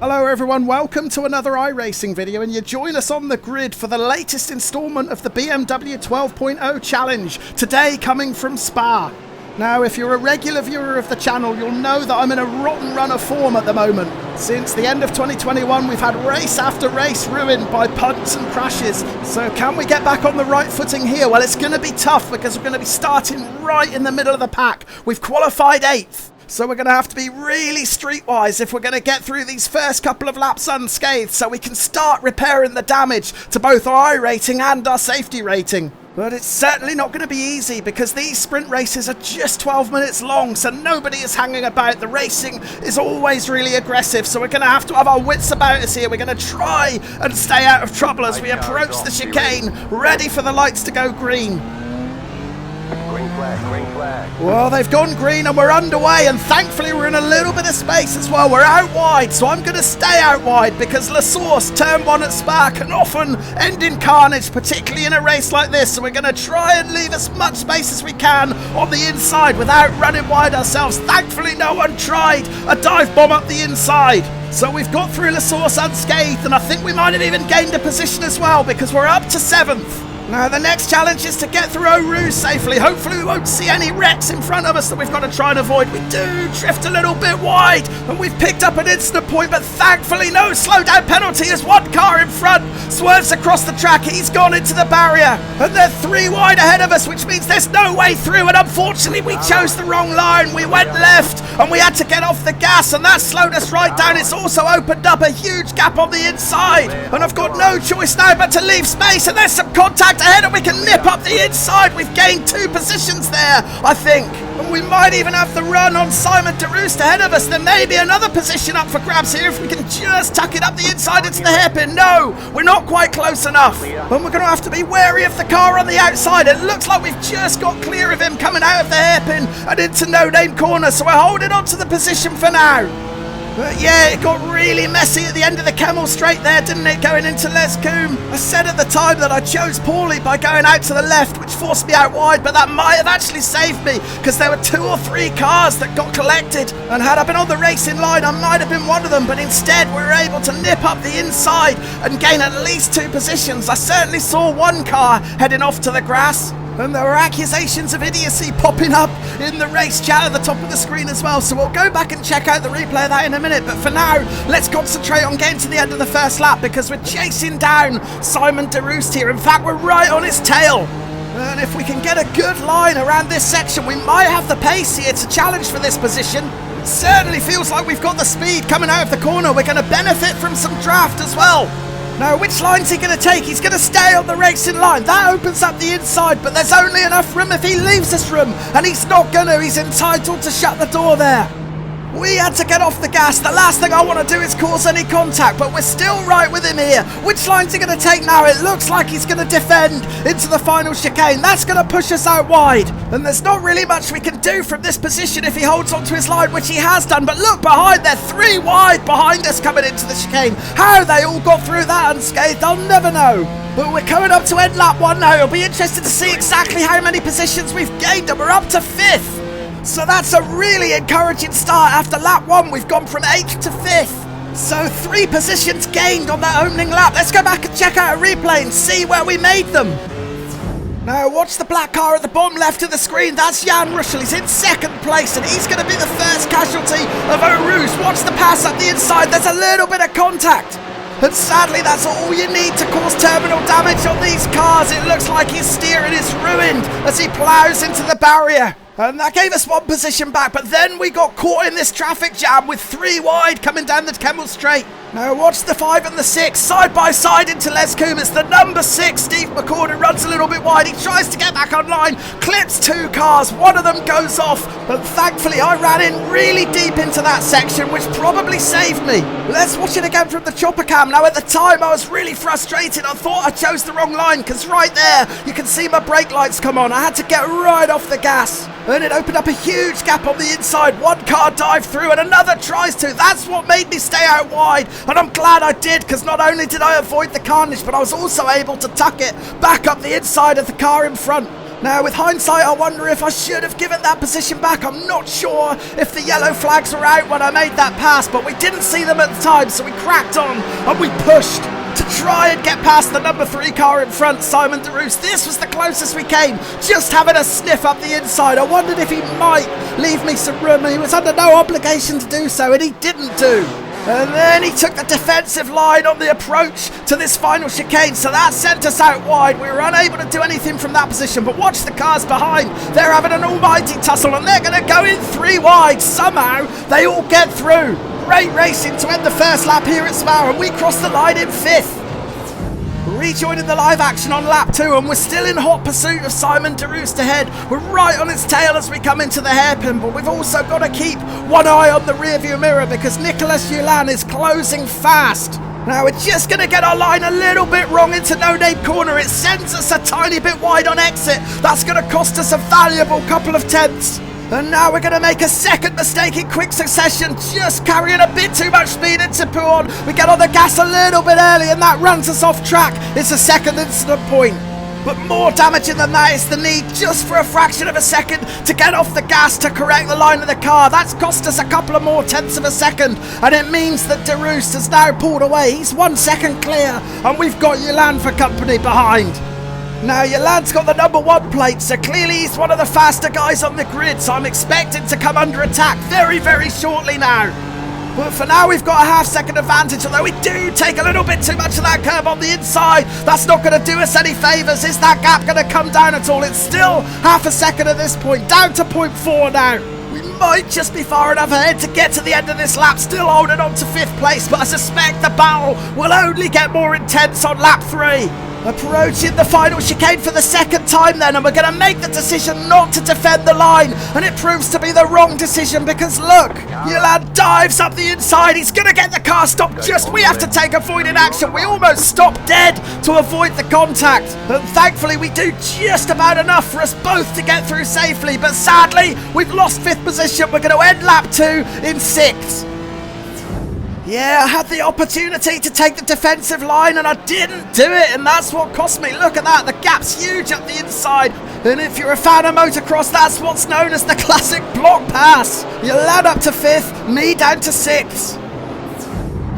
Hello everyone, welcome to another iRacing video, and you join us on the grid for the latest instalment of the BMW 12.0 challenge, today coming from Spa. Now, if you're a regular viewer of the channel, you'll know that I'm in a rotten run of form at the moment. Since the end of 2021, we've had race after race ruined by punts and crashes. So can we get back on the right footing here? Well, it's going to be tough because we're going to be starting right in the middle of the pack. We've qualified 8th. So we're going to have to be really streetwise if we're going to get through these first couple of laps unscathed, so we can start repairing the damage to both our I rating and our safety rating. But it's certainly not going to be easy because these sprint races are just 12 minutes long, so nobody is hanging about. The racing is always really aggressive, so we're going to have our wits about us here. We're going to try and stay out of trouble as we approach the chicane, ready for the lights to go green. Green flag. Well, they've gone green and we're underway, and thankfully we're in a little bit of space as well. We're out wide, so I'm going to stay out wide because La Source, turn 1 at Spa, can often end in carnage, particularly in a race like this. So we're going to try and leave as much space as we can on the inside without running wide ourselves. Thankfully no one tried a dive bomb up the inside. So we've got through La Source unscathed, and I think we might have even gained a position as well because we're up to 7th. Now the next challenge is to get through Eau Rouge safely. Hopefully we won't see any wrecks in front of us that we've got to try and avoid. We do drift a little bit wide and we've picked up an instant point, but thankfully no slowdown penalty as one car in front swerves across the track. He's gone into the barrier and they're 3 wide ahead of us, which means there's no way through, and unfortunately we chose the wrong line. We went left and we had to get off the gas, and that slowed us right down. It's also opened up a huge gap on the inside, and I've got no choice now but to leave space, and there's some contact ahead and we can nip up the inside. We've gained 2 positions there, I think, and we might even have the run on Simon de Roost ahead of us. There may be another position up for grabs here if we can just tuck it up the inside into the hairpin. No, we're not quite close enough, and we're going to have to be wary of the car on the outside. It looks like we've just got clear of him coming out of the hairpin and into No Name Corner, so we're holding on to the position for now. But yeah, it got really messy at the end of the Camel Straight there, didn't it, going into Les Coombe? I said at the time that I chose poorly by going out to the left, which forced me out wide, but that might have actually saved me because there were 2 or 3 cars that got collected, and had I been on the racing line I might have been one of them, but instead we were able to nip up the inside and gain at least 2 positions. I certainly saw one car heading off to the grass, and there were accusations of idiocy popping up in the race chat at the top of the screen as well, so we'll go back and check out the replay of that in a minute. But for now, let's concentrate on getting to the end of the first lap because we're chasing down Simon de Roost here. In fact, we're right on his tail, and if we can get a good line around this section, we might have the pace here to challenge for this position. It certainly feels like we've got the speed coming out of the corner. We're going to benefit from some draft as well. Now, which line's he going to take? He's going to stay on the racing line. That opens up the inside, but there's only enough room if he leaves this room, and he's not going to. He's entitled to shut the door there. We had to get off the gas. The last thing I want to do is cause any contact, but we're still right with him here. Which line's he going to take now? It looks like he's going to defend into the final chicane. That's going to push us out wide, and there's not really much we can do from this position if he holds onto his line, which he has done. But look behind, they're 3 wide behind us coming into the chicane. How they all got through that unscathed, I'll never know. But we're coming up to end lap 1 now. It'll be interesting to see exactly how many positions we've gained, and we're up to 5th. So that's a really encouraging start. After lap 1, we've gone from 8th to 5th. So 3 positions gained on that opening lap. Let's go back and check out a replay and see where we made them. Now watch the black car at the bottom left of the screen. That's Jan Russell. He's in 2nd place and he's going to be the first casualty of Eau Rouge. Watch the pass up the inside. There's a little bit of contact, and sadly that's all you need to cause terminal damage on these cars. It looks like his steering is ruined as he plows into the barrier, and that gave us 1 position back, but then we got caught in this traffic jam with 3 wide coming down the Camel Straight. Now watch the 5 and the 6 side by side into Les Coombe. It's the number 6, Steve McCord, who runs a little bit wide. He tries to get back online, clips 2 cars, one of them goes off, but thankfully I ran in really deep into that section, which probably saved me. Let's watch it again from the chopper cam. Now at the time I was really frustrated. I thought I chose the wrong line because right there you can see my brake lights come on. I had to get right off the gas, and it opened up a huge gap on the inside. One car dived through and another tries to. That's what made me stay out wide, and I'm glad I did, because not only did I avoid the carnage, but I was also able to tuck it back up the inside of the car in front. Now, with hindsight, I wonder if I should have given that position back. I'm not sure if the yellow flags were out when I made that pass, but we didn't see them at the time, so we cracked on and we pushed to try and get past the number 3 car in front, Simon de Roos. This was the closest we came, just having a sniff up the inside. I wondered if he might leave me some room. He was under no obligation to do so, and he didn't do. And then he took the defensive line on the approach to this final chicane, so that sent us out wide. We were unable to do anything from that position, but watch the cars behind. They're having an almighty tussle, and they're going to go in 3 wide. Somehow, they all get through. Great racing to end the first lap here at Spa, and we cross the line in 5th. Rejoining the live action on lap 2, and we're still in hot pursuit of Simon de Roos ahead. We're right on its tail as we come into the hairpin, but we've also got to keep one eye on the rearview mirror because Nicolas Hulin is closing fast. Now we're just going to get our line a little bit wrong into No Name Corner. It sends us a tiny bit wide on exit. That's going to cost us a valuable couple of tenths. And now we're going to make a second mistake in quick succession, just carrying a bit too much speed into Pouin. We get on the gas a little bit early and that runs us off track. It's a second incident point. But more damaging than that is the need just for a fraction of a second to get off the gas to correct the line of the car. That's cost us a couple of more tenths of a second, and it means that de Roos has now pulled away. He's 1 second clear, and we've got Hulin for company behind. Now, Yulan's got the number 1 plate, so clearly he's one of the faster guys on the grid, so I'm expecting to come under attack very, very shortly now. But for now, we've got a half-second advantage, although we do take a little bit too much of that curb on the inside. That's not going to do us any favours. Is that gap going to come down at all? It's still half a second at this point, down to 0.4 now. We might just be far enough ahead to get to the end of this lap, still holding on to 5th place, but I suspect the battle will only get more intense on lap 3. Approaching the final chicane for the second time then, and we're going to make the decision not to defend the line, and it proves to be the wrong decision because look, Hulin dives up the inside. He's going to get the car stopped. We have to take avoided action. We almost stopped dead to avoid the contact, and thankfully we do just about enough for us both to get through safely, but sadly we've lost 5th position. We're going to end lap 2 in 6th. Yeah, I had the opportunity to take the defensive line and I didn't do it, and that's what cost me. Look at that, the gap's huge up the inside, and if you're a fan of motocross, that's what's known as the classic block pass. You land up to 5th, me down to 6th.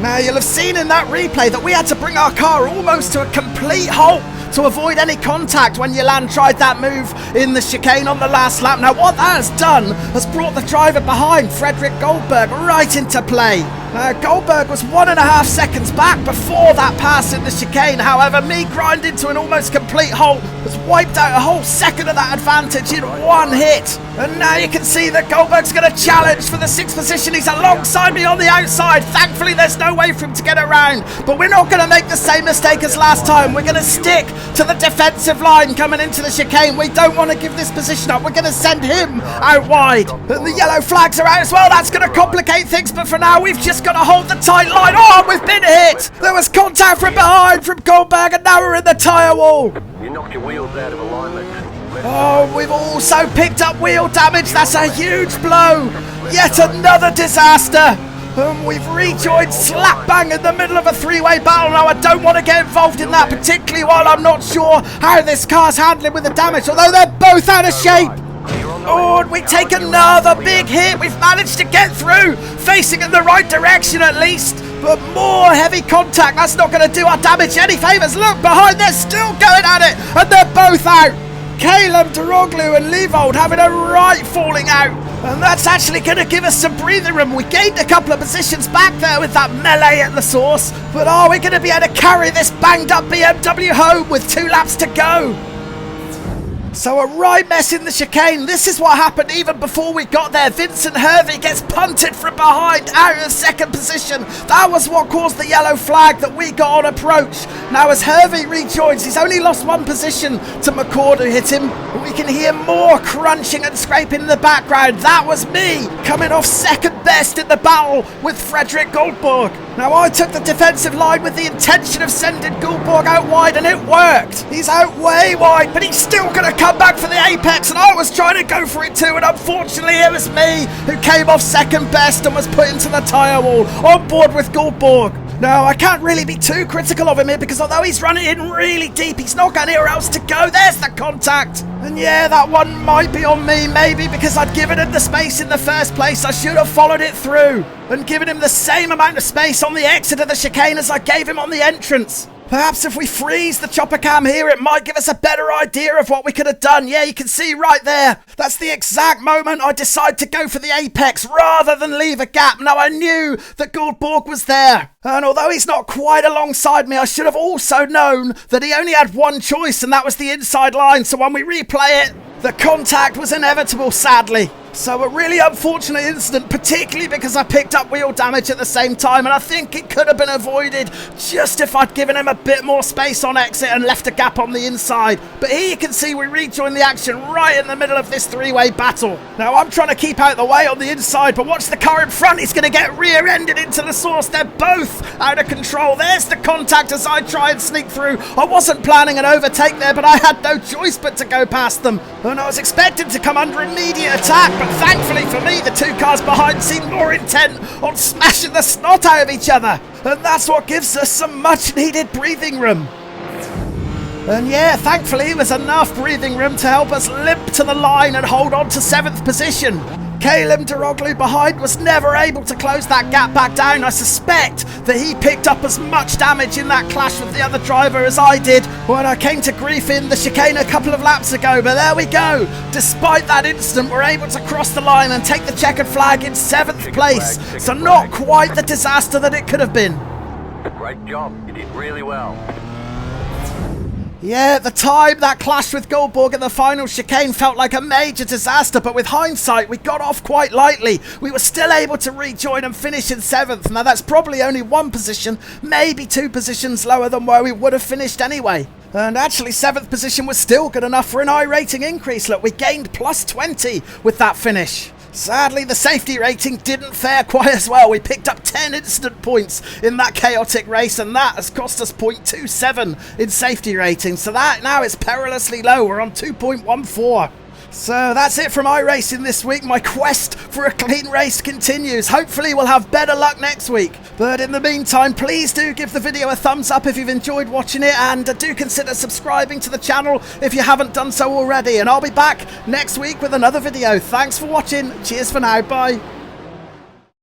Now you'll have seen in that replay that we had to bring our car almost to a complete halt to avoid any contact when Hulin tried that move in the chicane on the last lap. Now what that has done has brought the driver behind, Frederick Goldberg, right into play. Goldberg was 1.5 seconds back before that pass in the chicane. However, me grinding to an almost complete halt has wiped out a whole second of that advantage in 1 hit. And now you can see that Goldberg's going to challenge for the 6th position. He's alongside me on the outside. Thankfully, there's no way for him to get around. But we're not going to make the same mistake as last time. We're going to stick to the defensive line coming into the chicane. We don't want to give this position up. We're going to send him out wide. And the yellow flags are out as well. That's going to complicate things. But for now, we've just got to hold the tight line. Oh, we've been hit. There was contact from behind from Goldberg, and now we're in the tyre wall. You knocked your wheels out of alignment. Oh, we've also picked up wheel damage. That's a huge blow. Yet another disaster. And we've rejoined slap bang in the middle of a 3-way battle. Now, I don't want to get involved in that, particularly while I'm not sure how this car's handling with the damage, although they're both out of shape. Oh, and we take another big hit. We've managed to get through, facing in the right direction at least. But more heavy contact. That's not going to do our damage any favours. Look behind, they're still going at it, and they're both out. Caleb Daroglu and Levold having a right falling out, and that's actually going to give us some breathing room. We gained a couple of positions back there with that melee at the source, but are we going to be able to carry this banged up BMW home with 2 laps to go? So a right mess in the chicane. This is what happened even before we got there. Vincent Hervey gets punted from behind out of 2nd position. That was what caused the yellow flag that we got on approach. Now as Hervey rejoins, he's only lost 1 position to McCord, who hit him. We can hear more crunching and scraping in the background. That was me coming off 2nd best in the battle with Frederick Goldberg. Now I took the defensive line with the intention of sending Goldberg out wide, and it worked. He's out way wide, but he's still going to come back for the apex, and I was trying to go for it too, and unfortunately it was me who came off 2nd best and was put into the tyre wall on board with Goldberg. No, I can't really be too critical of him here because although he's running in really deep, he's not got anywhere else to go. There's the contact. And yeah, that one might be on me, maybe because I'd given him the space in the first place. I should have followed it through and given him the same amount of space on the exit of the chicane as I gave him on the entrance. Perhaps if we freeze the chopper cam here, it might give us a better idea of what we could have done. Yeah, you can see right there. That's the exact moment I decided to go for the apex rather than leave a gap. Now, I knew that Goldborg was there. And although he's not quite alongside me, I should have also known that he only had one choice, and that was the inside line. So when we replay it, the contact was inevitable, sadly. So a really unfortunate incident, particularly because I picked up wheel damage at the same time, and I think it could have been avoided just if I'd given him a bit more space on exit and left a gap on the inside. But here you can see we rejoin the action right in the middle of this three-way battle. Now I'm trying to keep out the way on the inside, but watch the car in front. He's going to get rear-ended into the source. They're both out of control. There's the contact as I try and sneak through. I wasn't planning an overtake there, but I had no choice but to go past them. And I was expecting to come under immediate attack, but thankfully for me, the two cars behind seemed more intent on smashing the snot out of each other. And that's what gives us some much needed breathing room. And yeah, thankfully it was enough breathing room to help us limp to the line and hold on to 7th position. Caleb Deroglu behind was never able to close that gap back down. I suspect that he picked up as much damage in that clash with the other driver as I did when I came to grief in the chicane a couple of laps ago. But there we go. Despite that incident, we're able to cross the line and take the checkered flag in 7th place. So not quite the disaster that it could have been. Great job. You did really well. Yeah, at the time, that clash with Goldborg in the final chicane felt like a major disaster, but with hindsight, we got off quite lightly. We were still able to rejoin and finish in 7th. Now, that's probably only one position, maybe 2 positions lower than where we would have finished anyway. And actually, 7th position was still good enough for an iRating increase. Look, we gained plus 20 with that finish. Sadly, the safety rating didn't fare quite as well. We picked up 10 incident points in that chaotic race, and that has cost us 0.27 in safety rating. So that now is perilously low. We're on 2.14. So that's it from iRacing this week. My quest for a clean race continues. Hopefully we'll have better luck next week. But in the meantime, please do give the video a thumbs up if you've enjoyed watching it, and do consider subscribing to the channel if you haven't done so already. And I'll be back next week with another video. Thanks for watching. Cheers for now. Bye.